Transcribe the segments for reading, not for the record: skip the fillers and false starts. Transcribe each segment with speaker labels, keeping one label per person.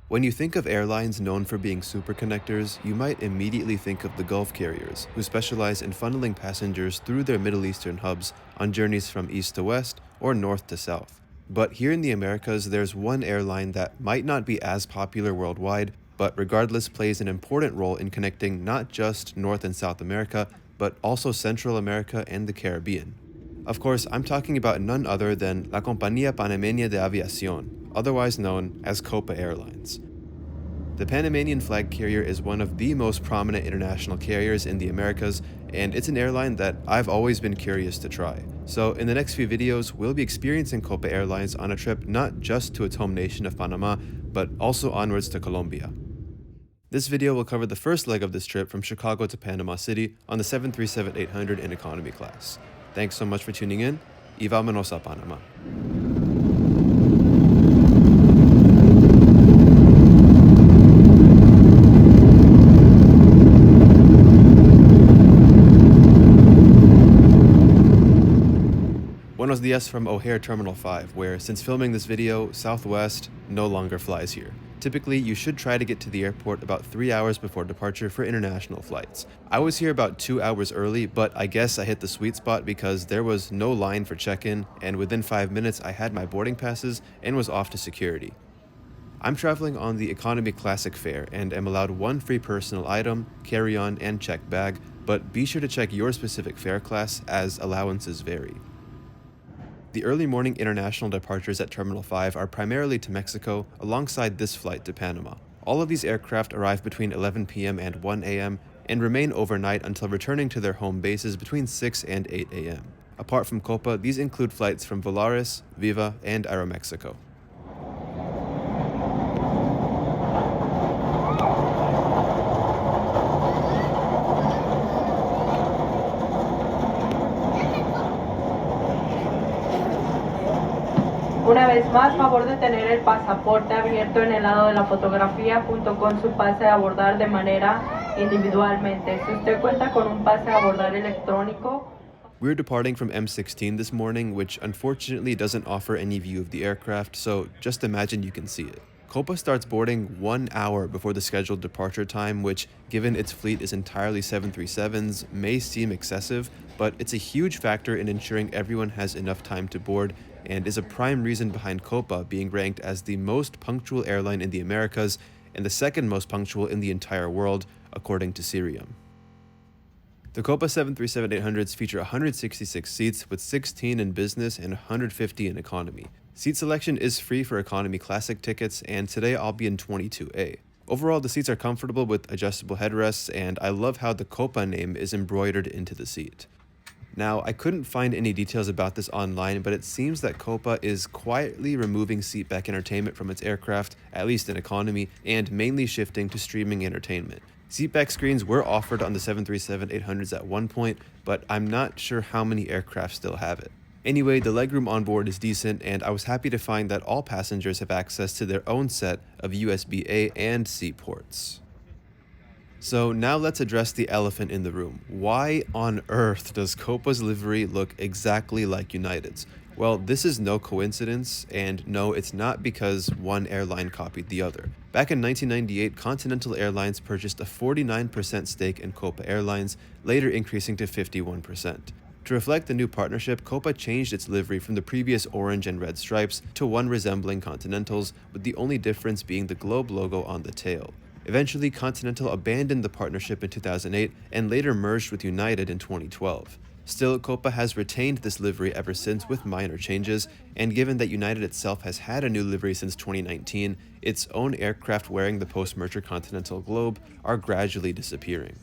Speaker 1: When you think of airlines known for being superconnectors, you might immediately think of the Gulf carriers, who specialize in funneling passengers through their Middle Eastern hubs on journeys from east to west or north to south. But here in the Americas, there's one airline that might not be as popular worldwide, but regardless plays an important role in connecting not just North and South America, but also Central America and the Caribbean. Of course, I'm talking about none other than La Compañía Panameña de Aviación, otherwise known as Copa Airlines. The Panamanian flag carrier is one of the most prominent international carriers in the Americas, and it's an airline that I've always been curious to try. So in the next few videos, we'll be experiencing Copa Airlines on a trip not just to its home nation of Panama, but also onwards to Colombia. This video will cover the first leg of this trip from Chicago to Panama City on the 737-800 in economy class. Thanks so much for tuning in, y vámonos a Panama. Buenos dias from O'Hare Terminal 5, where, since filming this video, Southwest no longer flies here. Typically, you should try to get to the airport about 3 hours before departure for international flights. I was here about 2 hours early, but I guess I hit the sweet spot because there was no line for check-in, and within 5 minutes I had my boarding passes and was off to security. I'm traveling on the Economy Classic fare and am allowed one free personal item, carry-on, and checked bag, but be sure to check your specific fare class as allowances vary. The early morning international departures at Terminal 5 are primarily to Mexico, alongside this flight to Panama. All of these aircraft arrive between 11 p.m. and 1 a.m. and remain overnight until returning to their home bases between 6 and 8 a.m. Apart from Copa, these include flights from Volaris, Viva, and Aeromexico.
Speaker 2: Una vez más, favor de tener el pasaporte abierto en el lado de la fotografía junto con su pase de abordar de manera individualmente. Si usted cuenta con un pase de abordar electrónico.
Speaker 1: We're departing from M16 this morning, which unfortunately doesn't offer any view of the aircraft, so just imagine you can see it. Copa starts boarding 1 hour before the scheduled departure time, which, given its fleet is entirely 737s, may seem excessive, but it's a huge factor in ensuring everyone has enough time to board, and is a prime reason behind Copa being ranked as the most punctual airline in the Americas and the second most punctual in the entire world, according to Cirium. The Copa 737-800s feature 166 seats, with 16 in business and 150 in economy. Seat selection is free for economy classic tickets, and today I'll be in 22A. Overall, the seats are comfortable with adjustable headrests, and I love how the Copa name is embroidered into the seat. Now, I couldn't find any details about this online, but it seems that Copa is quietly removing seatback entertainment from its aircraft, at least in economy, and mainly shifting to streaming entertainment. Seatback screens were offered on the 737-800s at one point, but I'm not sure how many aircraft still have it. Anyway, the legroom on board is decent, and I was happy to find that all passengers have access to their own set of USB-A and C ports. So now let's address the elephant in the room. Why on earth does Copa's livery look exactly like United's? Well, this is no coincidence, and no, it's not because one airline copied the other. Back in 1998, Continental Airlines purchased a 49% stake in Copa Airlines, later increasing to 51%. To reflect the new partnership, Copa changed its livery from the previous orange and red stripes to one resembling Continental's, with the only difference being the globe logo on the tail. Eventually, Continental abandoned the partnership in 2008 and later merged with United in 2012. Still, Copa has retained this livery ever since with minor changes, and given that United itself has had a new livery since 2019, its own aircraft wearing the post-merger Continental globe are gradually disappearing.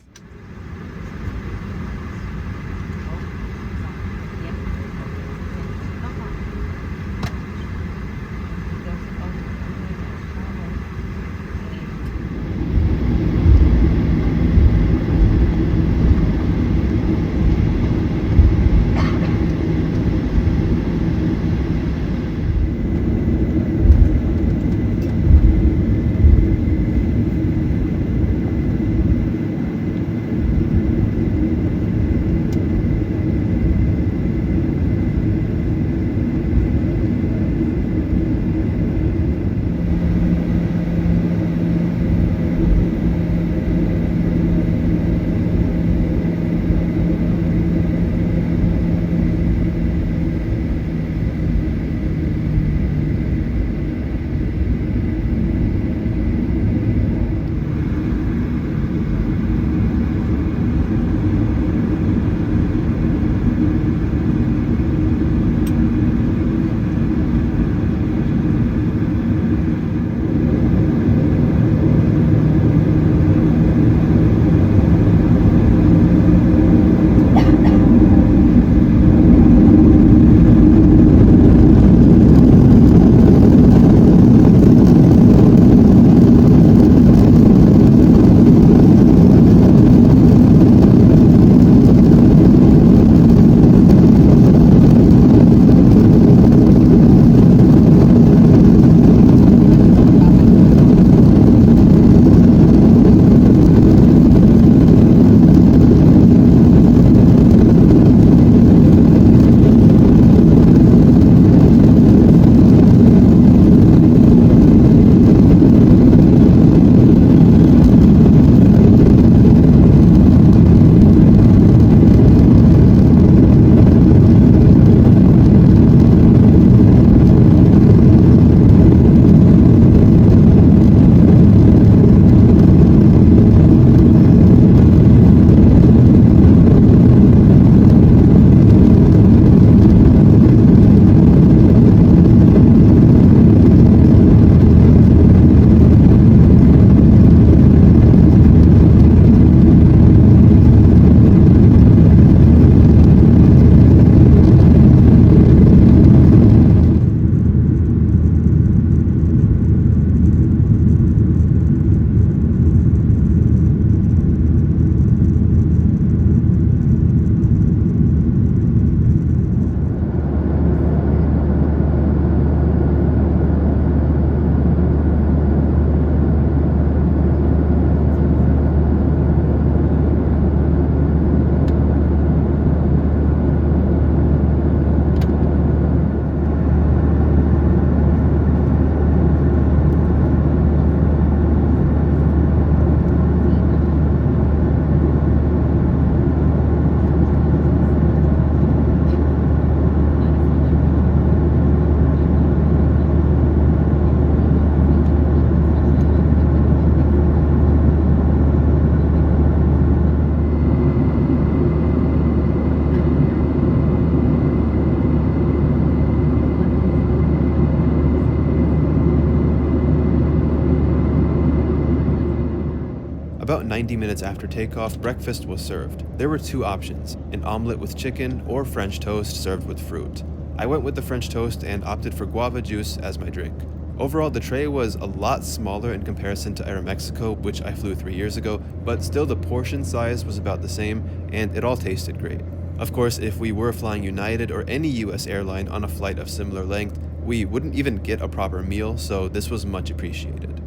Speaker 1: About 90 minutes after takeoff, breakfast was served. There were two options, an omelet with chicken or French toast served with fruit. I went with the French toast and opted for guava juice as my drink. Overall, the tray was a lot smaller in comparison to Aeromexico, which I flew 3 years ago, but still the portion size was about the same, and it all tasted great. Of course, if we were flying United or any US airline on a flight of similar length, we wouldn't even get a proper meal, so this was much appreciated.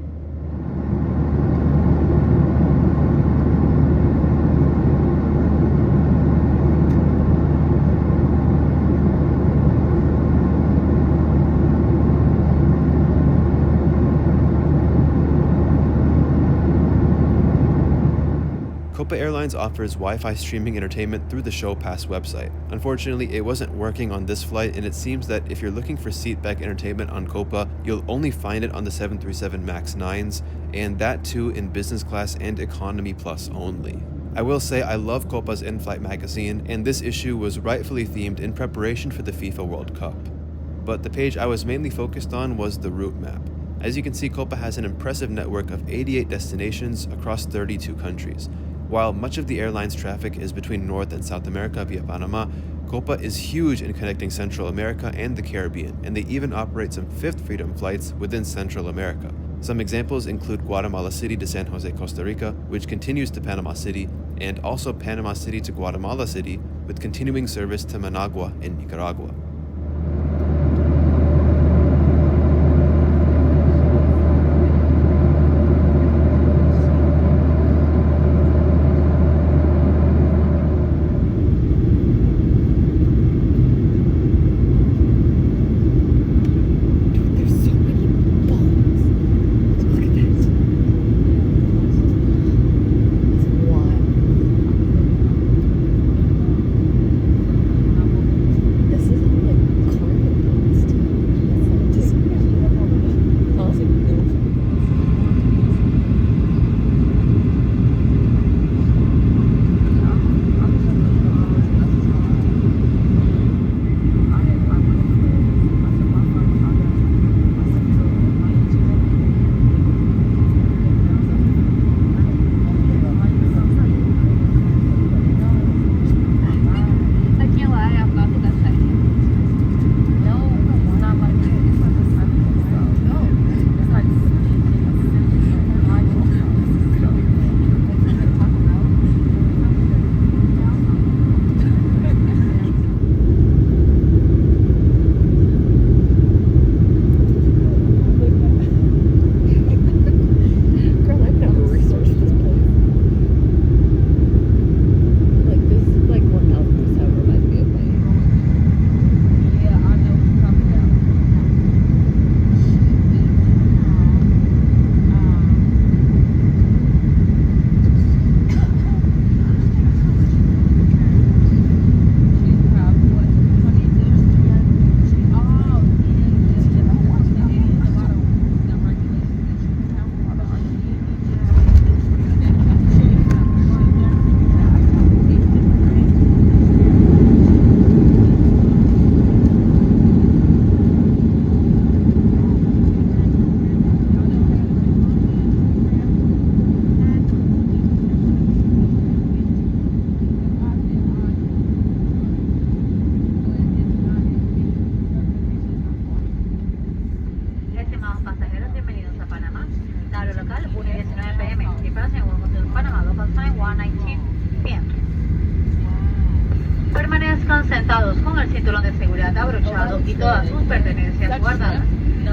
Speaker 1: Copa Airlines offers Wi-Fi streaming entertainment through the Show Pass website. Unfortunately, it wasn't working on this flight, and it seems that if you're looking for seatback entertainment on Copa, you'll only find it on the 737 MAX 9s, and that too in business class and economy plus only. I will say I love Copa's Inflight magazine, and this issue was rightfully themed in preparation for the FIFA World Cup. But the page I was mainly focused on was the route map. As you can see, Copa has an impressive network of 88 destinations across 32 countries. While much of the airline's traffic is between North and South America via Panama, Copa is huge in connecting Central America and the Caribbean, and they even operate some Fifth Freedom flights within Central America. Some examples include Guatemala City to San Jose, Costa Rica, which continues to Panama City, and also Panama City to Guatemala City, with continuing service to Managua in Nicaragua.
Speaker 3: Permanezcan sentados con el cinturón de seguridad abrochado y todas sus pertenencias guardadas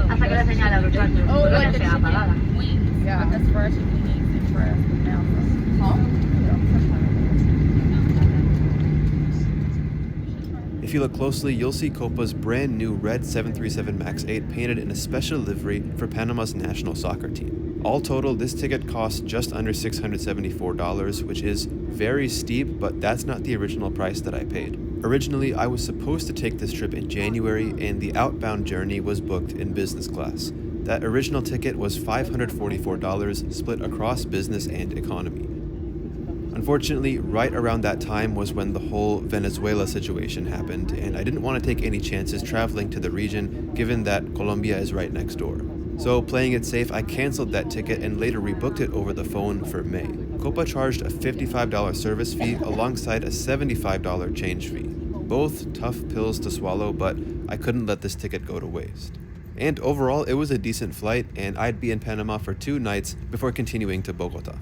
Speaker 3: hasta que la señal de abrochar sus cinturones sea apagada.
Speaker 1: If you look closely, you'll see Copa's brand new red 737 MAX 8 painted in a special livery for Panama's national soccer team. All total, this ticket costs just under $674, which is very steep, but that's not the original price that I paid. Originally, I was supposed to take this trip in January, and the outbound journey was booked in business class. That original ticket was $544, split across business and economy. Unfortunately, right around that time was when the whole Venezuela situation happened, and I didn't want to take any chances traveling to the region, given that Colombia is right next door. So, playing it safe, I canceled that ticket and later rebooked it over the phone for May. Copa charged a $55 service fee alongside a $75 change fee. Both tough pills to swallow, but I couldn't let this ticket go to waste. And overall, it was a decent flight, and I'd be in Panama for 2 nights before continuing to Bogota.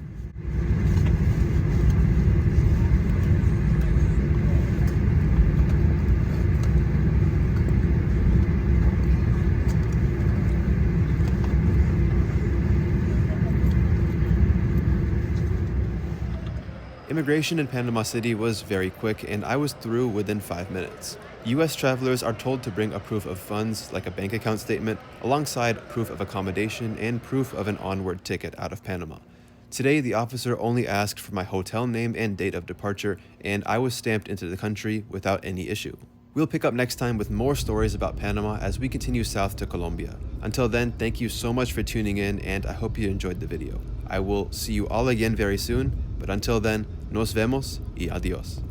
Speaker 1: Immigration in Panama City was very quick, and I was through within 5 minutes. US travelers are told to bring a proof of funds, like a bank account statement, alongside proof of accommodation and proof of an onward ticket out of Panama. Today, the officer only asked for my hotel name and date of departure, and I was stamped into the country without any issue. We'll pick up next time with more stories about Panama as we continue south to Colombia. Until then, thank you so much for tuning in, and I hope you enjoyed the video. I will see you all again very soon, but until then, nos vemos y adios.